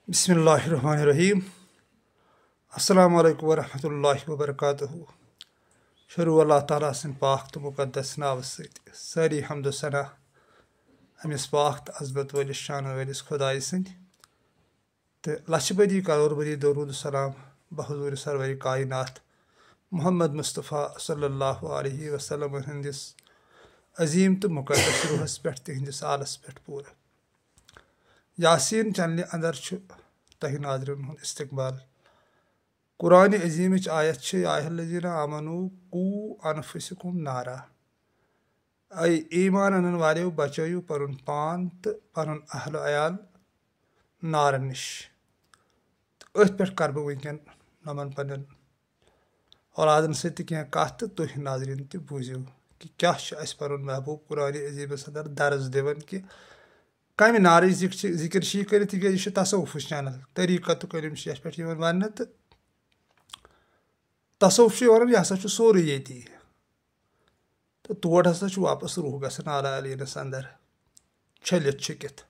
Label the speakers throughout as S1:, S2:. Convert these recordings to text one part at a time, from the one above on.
S1: बिस्मिल्लाहिर्रहमानिर्रहीम। अस्सलामु अलैकुम वरहमतुल्लाहि वबरकातुहू। शुरू अल्लाह ताला सन्द पाक तो मुक़द्दस नाव सत सारी हम्द सना अमिस पाक तो अज़मत वलिस शानह वलिस खुदाई सन्द तो लछ बदी करोड़ बदी दरूद सलाम बहज़ूर सरवरी कायनात मोहम्मद मुस्तफ़ा सल्लल्लाहु अलैहि वसल्लम हंदिस अजीम तो मुक़द्दस रूहस पे तिहंदिस आलस पे पूरा यासीन चैनल अंदर तह नाज़रीन हुंद इस्तकबाल। कुरान अजीम आयत आयल्लज़ीना आमनू कू अनफुसकुम नारा, ऐ ईमान अनन वालेओ बचो पनुन पान तो पनुन अहल अयाल नार नश। अथ पे कर बह वनकन नमन पन्न औलादन सत कत तुह नाज़रीन तह बूझो कि क्या पनुन महबूब कुरान अजीमस अंदर दर्ज दिवन कि कम नार जिक्र कर तसव्वुफ चैनल तरीक़त इल्म पे वन तो तसव्वुफ वन यह सोरे ये तो तोड़ हसा वापस रूह गसन आला अलीनस अंदर छलित छिकित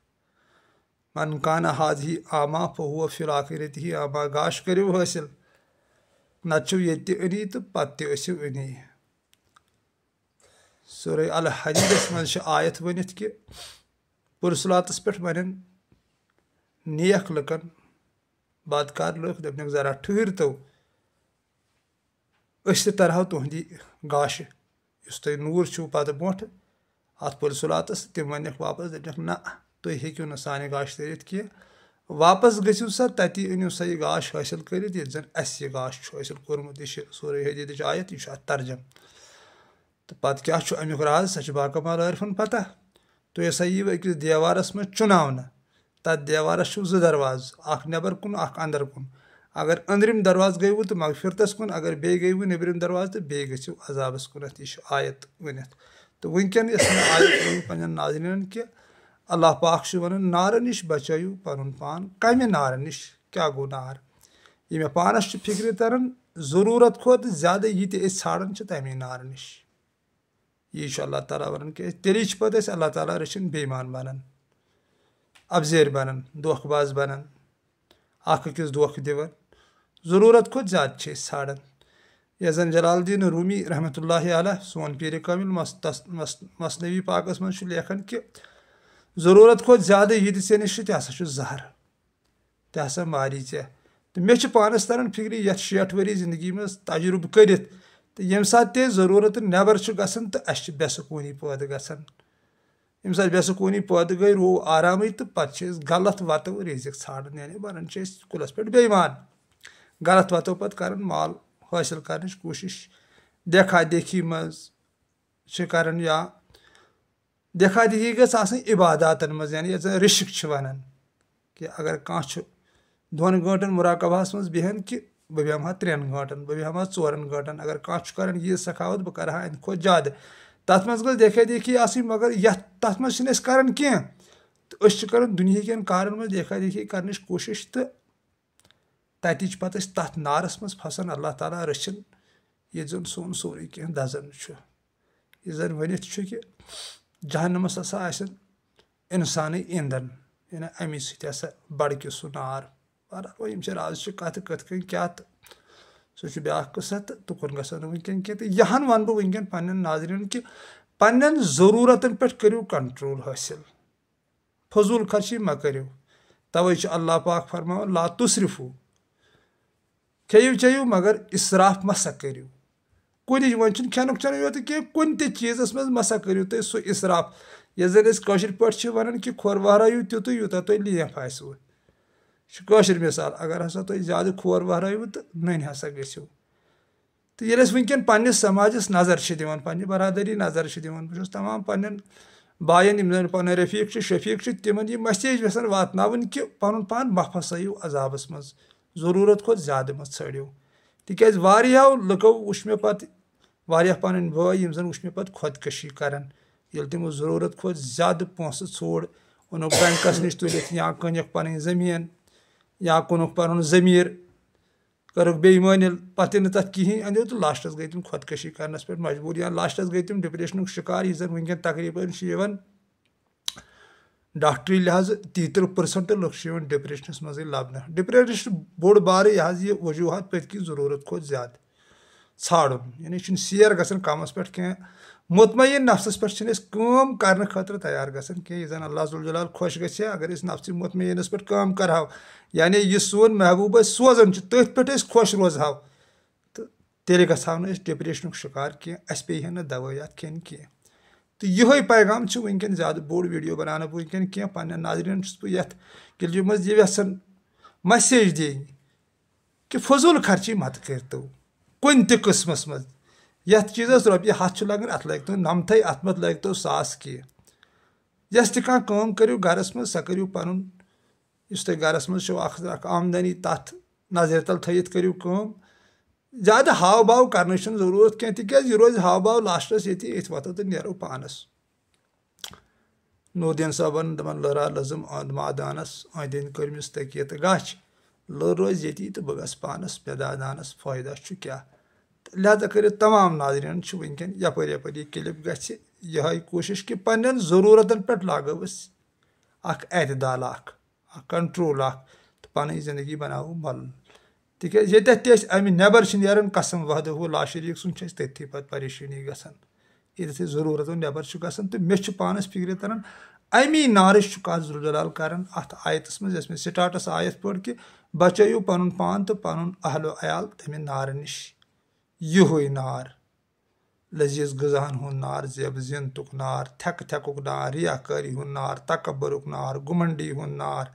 S1: मन कान हाज़ी आमा फहुव फिल आखिरति आमा गाश करो हासिल नचो ये अनी तो पत्ते अनी। सूरह अल हदीदस मज आयत वनित कि पुरसलातस पे वन नेक लुकन बदकार लुक दपन जरा ठहर तो तरह तुहदी गाश इस तुम नूर छो पे ब्रोट अत पुरसलातस तम वन वापस दपन ना तुम हेक्यू न साने गाश तरित कह वापस गो सा तति अनिव सा यह गाश हासिल कर जन अस यह गाश हासिल कोर्मुत। यह सूरह हदीद आयत यह तर्जम तो पत क्या अमुक राज सह बाकमाल आरिफन पता तो यह यीव अकिस देवारस में चुनावन तथ देवारस जो दरवाज अख नबर कुन अख अंदर कुन अगर अंदरिम दरवाज गयु तो मगफिरतस कुन अगर बे गयु नबरिम दरवाज तो बे गो अजाबस कुन यह आयत वन तो वनकन आयत पे नाज़रीन कि अल्लाह पाक वन नार नश बचो पनुन पान कम नार नश क्या गो नार ये मे पानस फिक्र तरन जरूरत खोत ज्यादा ये ाड़न तमे नार नश। यह अल्लाह ताला वन कि तेली पे अल्लाह ताला रचिन बेईमान बनन अबजेर बनन धोखबाज बनन अकिस धोख दिवन जरूरत खोत ज्यादा ाड़न। यह जन जलालुद्दीन रूमी रहमतुल्लाहि अलैह सोन पीर कामिल मसनवी पाकस मज लेखन कि जरूरत खोत ज्यादा ये ऐ नश तह जहर तह मारी ऐ तो मे पानस तरन फिक्र ये 60 वरी जिंदगी में तजुर्ब कर तो ये सात जरूरत नबर गसन तो अस बेसकूनी पैदा गसन ये सात बेसकूनी पैदा गई रो आराम तो पे गलत वतो रिजिक ाड़न यानी बनन कुलस पे बेईमान गलत वतो पे कर माल हासिल कर कोशिश देखा देखी मज कर या देखा देखी गई इबादतन मज यानी रिश्क वन कि अगर कह 2 घंटन मुराकबास मज बेहन कि बह बेहमा 3 घंटन बह बेहमा 4 घंटन अगर कह कर यह सखावत बह कर अद खो ज्यादा तथ मज गल देखा देखी मगर तथ मज कर कह कर दुनिया कन कारन मज देखा देखी कर कोशिश तो तत पे तथ नारस मज फसान अल्लाह ताला रचिन ये जन सोन सोरे कह दजन यह जन वनित कि जहन्नमस हसा इंसान ईंधन यानी अमी सह बड़क सह नार यम राज कत कत क्या तो सह ब्या कसा तो तुकुन गसन वनकन कह यहन वन बह वनकन पन्न नाज़रीन कि पन्न जरूरतन पे करो कंट्रोल हासिल फजूल खर्ची मा करो। तवे अल्लाह पाक फरमान ला तुसरिफू खेयु चेयु मगर इसराफ मसा करो कुन वन खेनुक चेन योत कह कुन चीज़स मज मसा करो तुम सह इसराफ ये जन कशर पे वन कि खोर वहरायु तुत यूता तुम लेफ आसो कशर मिसाल अगर हसा तुम ज्यादा खोर वहरायु तो नन हसा गो तो ये वनकन पन्निस समाजस नजर दिवान पन्ने बरादरी नजर दिवान बह तमाम पन्न बायन यम पन रफीक शफीक तिमन यह मैसेज यसान वातनावन कि पनुन पान मह फसायु अजाबस मज जरूरत खोत ज्यादा मत छड़ो तिकाज वारियाहो लुको वुच मे पत वारिया पन भाई यम जन वुच मे पत खुदकशी करन ये तमो जरूरत खोत ज्यादा पोंस छोड़ ओनुक बैंकस नश तुलित या कनिक पन जमीन या कुनुक पन जमीर करुक बेईमानी पे तथ कहें अंदो तो लास्टस गई तुम खुदकशी करनस पे मजबूर या लास्टस गई तुम डिप्रेशन शिकार यह जन वनकन तकरीबन ڈاکٹری لحاظ 33% لُکھ ڈپریشنس منٛزٕے لبنہٕ ڈپریشن بوٚڑ بارٕ یہِ وجوٗہات پٔتۍ ضروٗرت کھۄتہٕ زیادٕ ژھانڈُن یعنی چھُنہٕ سیر گژھان کمس پٮ۪ٹھ کینٛہہ مطمعین نفسس پٮ۪ٹھ چھِنہٕ أسۍ کٲم کرنہٕ خٲطرٕ تیار گژھان کینٛہہ یہِ زن اللہ ذوالجلال خۄش گژھِ ہا اگر أسۍ نفسِ مطمعینس پٮ۪ٹھ کٲم کرہو یعنی یہِ سون محبوٗب أسۍ سوزان چھُ تٔتھۍ پٮ۪ٹھ أسۍ خۄش روزہو تہٕ تیٚلہِ گژھٕ ہو نہٕ أسۍ ڈپریشنُک شِکار کینٛہہ اَسہِ پیٚیہِ ہا نہٕ دوٲیات کھٮ۪نۍ کینٛہہ تہٕ یِہوے پیغام چھُ وٕنکیٚن زیادٕ بوٚڑ ویٖڈیو بناونہٕ بہٕ وٕنکیٚن کینٛہہ پننٮ۪ن ناظریٖنن چھُس بہٕ یتھ کِلجہِ منٛز یہِ یژھان مسیج دِنۍ کہِ فضوٗل خرچی مت کٔرتو کُنہِ تہِ قٕسمس منٛز یتھ چیٖزس رۄپیہِ 100 چھُ لگان اتھ لگہِ تو 90 اتھ منٛز لگہِ تو 100 کینٛہہ یۄس تہِ کانٛہہ کٲم کٔرِو گرس منٛز سۄ کٔرِو پنُن یُس تۄہہِ گرس منٛز چھُو اکھ آمدنی تتھ نظرِ تل تھٲیِتھ کٔرِو کٲم زیادٕ ہاو باو کرنٕچ چھنہٕ ضروٗرت کینٛہہ تِکیٛازِ یہِ روزِ ہاو باو لاسٹس ییٚتہِ أتھۍ وۄتھو تہٕ نیرو پانس نوٗردیٖن صٲبن دپان لٔرا لٔزٕم أنٛد مادانس أنٛدۍ أنٛدۍ کٔرمِس تٔکیہِ تہٕ گچھ لٔر روزِ ییٚتی تہٕ بہٕ گژھٕ پانس پیدادانس فٲیدہ چھُ کیٛاہ تہٕ لہٰذا کٔرِتھ تمام ناظریٖن چھُ وٕنکیٚن یپٲرۍ یپٲرۍ یہِ کلِپ گژھِ یِہے کوٗشش کہِ پننٮ۪ن ضروٗرتن پٮ۪ٹھ لاگو أسۍ اکھ اعتدال اکھ کنٹرول اکھ تہٕ پنٕنۍ زندگی بناوو مۄلُل تِکیٛازِ ییٚتٮ۪تھ تہِ أسۍ امہِ نٮ۪بر چھِ نیران قسم وحدہُ لا شریٖک سُنٛد چھِ أسۍ تٔتھی پتہٕ پریشٲنی گژھان ییٚتٮ۪تھ أسۍ ضروٗرتو نٮ۪بر چھُ گژھان تہٕ مےٚ چھُ پانس فِکرِ تران امی نارٕچ چھُ کتھ ذوالجلال کران اتھ آیتس منٛز یۄس مےٚ سٹاٹس آیہِ یِتھ پٲٹھۍ کہِ بچٲیِو پنُن پان تہٕ پنُن اہلو عیال تمہِ نارٕ نِش یِہوے نار لذیٖذ غذاہن ہُنٛد نار زیبہٕ زینتُک نار تھٮ۪کہٕ تھٮ۪کُک نار رِیاکٲری ہُنٛد نار تکبرُک نار گُمنڈی ہُنٛد نار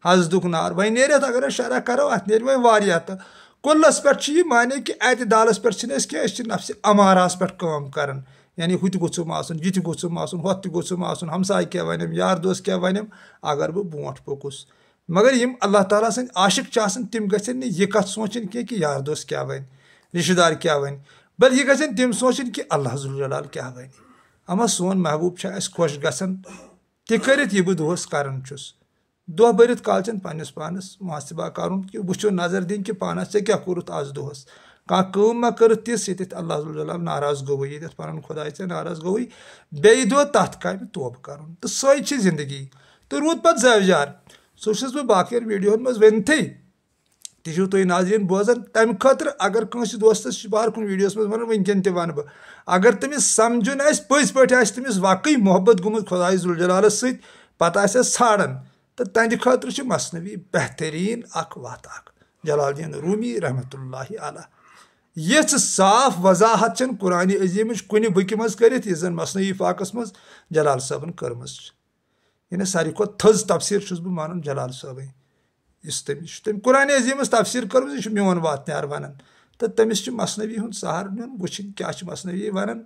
S1: حسدُک نار وۄنۍ نیرِتھ اگر أسۍ شرح کرو اتھ نیرِ وۄنۍ واریاہ تہٕ کُلس پٮ۪ٹھ چھُ یہِ مانے کہِ اعتدالس پٮ۪ٹھ چھِنہٕ أسۍ کینٛہہ أسۍ چھِ نفسہِ امارہس پٮ۪ٹھ کٲم کران یعنی ہُہ تہِ گوٚژھُم آسُن یہِ تہِ گوٚژھُم آسُن ہۄتھ تہِ گوٚژھُم آسُن ہمساے کیٛاہ ونیم یار دوس کیٛاہ ونیم اگر بہٕ برونٛٹھ پوٚکُس مگر یِم اللہ تعالیٰ سٕنٛدۍ عاشق چھِ آسان تِم گژھن نہٕ یہِ کتھ سونٛچٕنۍ کینٛہہ کہِ یار دوس کیٛاہ وَنہِ رشتہٕ دار کیٛاہ وَنہِ بلکہِ گژھن تِم سونٛچٕنۍ کہِ اللہ ذوالجلال کیٛاہ وَنہِ اما سون محبوٗب چھا اَسہِ خۄش گژھان تہِ کٔرِتھ یہِ بہٕ دۄہس کران چھُس دۄہ بٔرِتھ کالچن پننِس پانس محاسبہ کرُن کہِ وٕچھو نظر دِنۍ کہِ پانس ژےٚ کیٛاہ کوٚرُتھ آز دۄہس کانٛہہ کٲم ما کٔرٕتھ تِژھ ییٚتٮ۪تھ اللہ ذوالجلال ناراض گوٚوُے ییٚتٮ۪تھ پنُن خۄداے ژےٚ ناراض گوٚوُے بیٚیہِ دۄہ تتھ کامہِ توبہٕ کرُن تہٕ سۄے چھِ زندگی تہٕ روٗد پتہٕ زٲوجار سُہ چھُس بہٕ باقین ویٖڈیوہن منٛز ؤنتھٕے تہِ چھِو تُہۍ ناظریٖن بوزان تمہِ خٲطرٕ اگر کٲنٛسہِ دوستس چھُ بہر کُنہِ ویٖڈیوس منٛز ونان وٕنکیٚن تہِ ونہٕ بہٕ اگر تٔمِس سمجُن آسہِ پٔزۍ پٲٹھۍ آسہِ تٔمِس واقعی محبت گوٚمُت خۄداے ذوالجلالس سۭتۍ پتہٕ آسٮ۪س ژھانڈان تہٕ تہنٛدِ خٲطرٕ چھُ مثنوی بہتریٖن اکھ وتھ اکھ جلال الدیٖن روٗمی رحمتہ اللہ علیٰ یِژھ صاف وضاحت چھنہٕ قرانِ عظیٖمٕچ کُنہِ بُکہِ منٛز کٔرِتھ یُس زن مثنوی فاقس منٛز جلال صٲبن کٔرمٕژ چھِ یعنی ساروی کھۄتہٕ تھٔز تفسیٖر چھُس بہٕ مانان جلال صٲبٕنۍ یُس تٔمِس چھُ تٔمۍ قرانِ عظیٖمس تفسیٖر کٔرمٕژ یہِ چھُ میون واتنیار ونان تہٕ تٔمِس چھُ مثنوی ہُنٛد سہارٕ نیُن وٕچھِنۍ کیٛاہ چھُ مثنوی ونان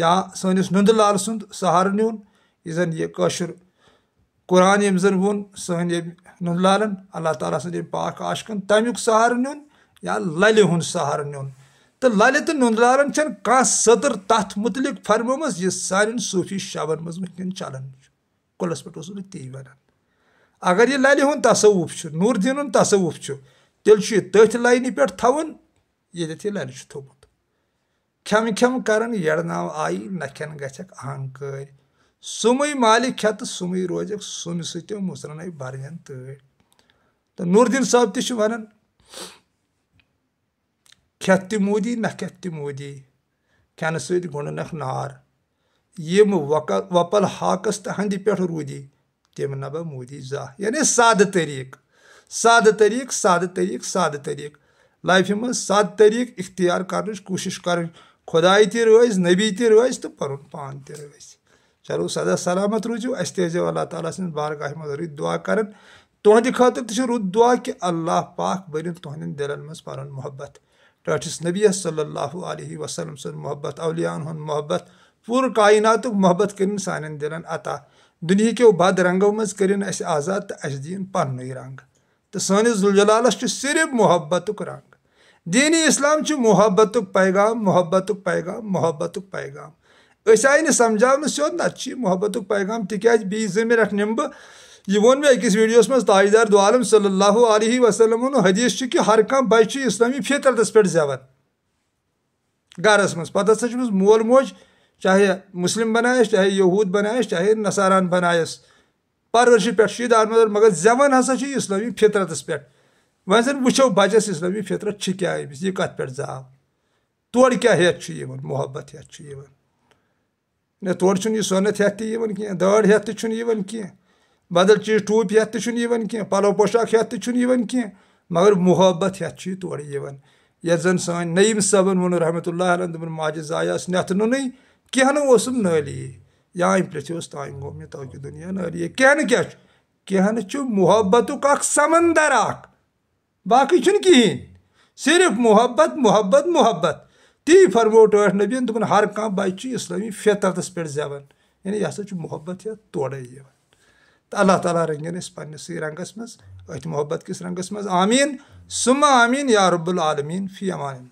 S1: یا سٲنِس نُندٕ لال سُنٛد سہارٕ نیُن یُس زن یہِ کٲشُر قران ییٚمۍ زن ووٚن سٲنۍ ییٚمہِ نُندٕ لالن اللہ تعالیٰ سٕنٛدۍ ییٚمہِ پاک عاشقن تمیُک سہارٕ نیُن یا للہِ ہُنٛد سہارٕ نیُن تہٕ للہِ تہٕ نُندٕ لالن چھنہٕ کانٛہہ سٔتٕر تتھ مُتعلق فرمٲمٕژ یُس سانٮ۪ن صوٗفی شبن منٛز وٕنکیٚن چلان چھُ کُلس پٮ۪ٹھ اوسُس بہٕ تی ونان اگر یہِ للہِ ہُنٛد تصوُف چھُ نوٗر دیٖنُن تصوُف چھُ تیٚلہِ چھُ یہِ تٔتھۍ لاینہِ پٮ۪ٹھ تھاوُن ییٚتٮ۪تھ یہِ للہِ چھُ تھوٚمُت کھٮ۪مہٕ کھٮ۪مہٕ کران یڑناو آیی نہ کھٮ۪ن گژھٮ۪کھ اہنکٲرۍ سُمٕے مالہِ کھٮ۪تہٕ سُمٕے روزٮ۪کھ سُمہِ سۭتٮ۪و مُژرنَے برجن تٲرۍ تہٕ نوٗردیٖن صٲب تہِ چھُ ونان کھٮ۪تھ تہِ موٗدی نہ کھٮ۪تھ تہِ موٗدی کھٮ۪نہٕ سۭتۍ گُنٛڈنکھ نار یِم وۄپل ہاکس تہٕ ہندِ پٮ۪ٹھ روٗدی تِم نبہ موٗدی زانٛہہ یعنی سادٕ طٔریٖقہٕ سادٕ طٔریٖقہٕ سادٕ طٔریٖقہٕ سادٕ طٔریٖقہٕ لایفہِ منٛز سادٕ طٔریٖقہٕ اختیار کرنٕچ کوٗشش کرٕنۍ خۄداے تہِ رٲزۍ نبی تہِ رٲزۍ تہٕ پنُن پان تہِ رٲزۍ چلو سدا سلامت روٗزِو اَسہِ تہِ ٲسۍزیو اللہ تعالیٰ سٕنٛدِ بارگاہہِ منٛز رٕتۍ دُعا کران تُہنٛدِ خٲطرٕ تہِ چھُ رُت دُعا کہِ اللہ پاک بٔرِن تُہنٛدٮ۪ن دِلن منٛز پنُن محبت ٹٲٹھِس نبیس صلی اللہ علیہ وسلم سُنٛد محبت اولیاہن ہُنٛد محبت پوٗرٕ کایناتُک محبت کٔرِنۍ سانٮ۪ن دِلن عطا دُنہیٖکیو بد رنٛگو منٛز کٔرِنۍ اَسہِ آزاد تہٕ اَسہِ دِیِن پننُے رنٛگ تہٕ سٲنِس ذوالجلالس چھُ صرف محبتُک رنٛگ دیٖنی اسلام چھُ محبتُک پیغام محبتُک پیغام محبتُک پیغام أسۍ آیہِ نہٕ سمجاونہٕ سیوٚد نتہٕ چھُ یہِ محبتُک پیغام تِکیٛازِ بیٚیہِ 2 مِنٹ نِمہٕ بہٕ یہِ ووٚن مےٚ أکِس ویٖڈیوس منٛز تاجدار دو عالم صلی اللہ علیہ وسلمُن حدیٖث چھُ کہِ ہر کانٛہہ بچہِ چھُ اسلٲمی فطرتس پٮ۪ٹھ زٮ۪وان گرس منٛز پتہٕ ہسا چھُ أمِس مول موج چاہے مُسلم بنایس چاہے یہوٗد بنایس چاہے نصاران بنایس परवरिश पे दारमदार मगर जवान हसा इस्लामी फितरतस पे वह जन वो बचस इस्लामी फितरत क्या अमिस यह कत पे जाव तोड़ क्या हेत मोहब्बत हेत न तोड़ यह सोनत हेत कह दाड़ हेत कह बदल चीज टूप हेत कह पलो पोशाक हेत कह मगर मोहब्बत हेत तोड़ ये जन सान नईम सबन वो रहमतुल्लाह अलैह दोपन माजे जायास नथ नुन कह नसम नाली या प्रिथ्स ताम गो मे तो दुनिया नाली कह क्या मोहब्बत समंदर बाकी कहें सिर्फ मोहब्बत मोहब्बत मोहब्बत ती फरमो टठ नबीन दोपन हर कह बच्चे इस्लामी फितरतस पे जवन यानी यह हसा मोहब्बत है तोड़े तो अल्लाह ताला रंगन पन्नस रंगस मज अथ मोहब्बत किस रंगस मज आमीन सुम्मा आमीन या रब्बुल आलमीन फी अमान।